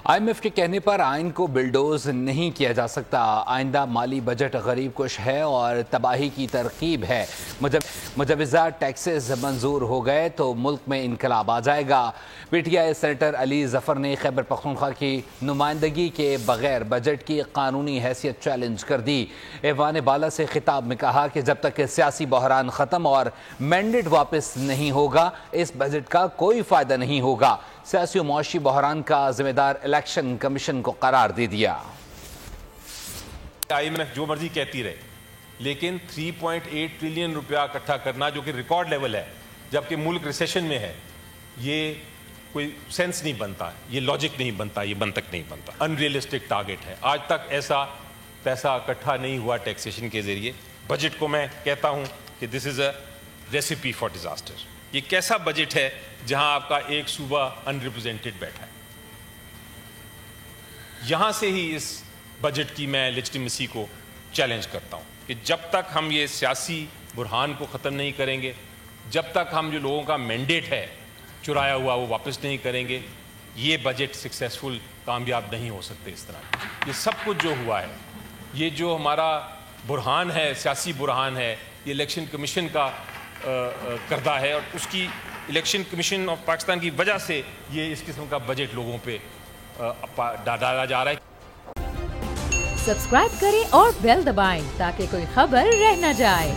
IMF کے کہنے پر آئین کو بلڈوز نہیں کیا جا سکتا۔ آئندہ مالی بجٹ غریب کش ہے اور تباہی کی ترکیب ہے۔ مجوزہ ٹیکسز منظور ہو گئے تو ملک میں انقلاب آ جائے گا۔ PTI سینیٹر علی ظفر نے خیبر پختونخوا کی نمائندگی کے بغیر بجٹ کی قانونی حیثیت چیلنج کر دی۔ ایوان بالا سے خطاب میں کہا کہ جب تک سیاسی بحران ختم اور مینڈیٹ واپس نہیں ہوگا اس بجٹ کا کوئی فائدہ نہیں ہوگا۔ سیاسی و معاشی بحران کا ذمہ دار الیکشن کمیشن کو قرار دے دیا۔ IMF جو مرضی کہتی رہے لیکن 3.8 ٹریلین روپیہ اکٹھا کرنا جو کہ ریکارڈ لیول ہے جبکہ ملک ریسیشن میں ہے، یہ کوئی سینس نہیں بنتا، یہ لاجک نہیں بنتا، یہ منطق نہیں بنتا، ان ریئلسٹک ٹارگٹ ہے۔ آج تک ایسا پیسہ اکٹھا نہیں ہوا ٹیکسیشن کے ذریعے۔ بجٹ کو میں کہتا ہوں کہ دس از اے ریسیپی فار ڈیزاسٹر۔ یہ کیسا بجٹ ہے جہاں آپ کا ایک صوبہ ان ریپرزینٹڈ بیٹھا ہے؟ یہاں سے ہی اس بجٹ کی میں لیجٹیمیسی کو چیلنج کرتا ہوں کہ جب تک ہم یہ سیاسی برہان کو ختم نہیں کریں گے، جب تک ہم جو لوگوں کا مینڈیٹ ہے چرایا ہوا وہ واپس نہیں کریں گے، یہ بجٹ سکسیسفل کامیاب نہیں ہو سکتے۔ اس طرح یہ سب کچھ جو ہوا ہے، یہ جو ہمارا برہان ہے، سیاسی برہان ہے، یہ الیکشن کمیشن کا کردہ ہے اور اس کی الیکشن کمیشن آف پاکستان کی وجہ سے یہ اس قسم کا بجٹ لوگوں پہ ڈالا جا رہا ہے۔ سبسکرائب کریں اور بیل دبائیں تاکہ کوئی خبر رہ نہ جائے۔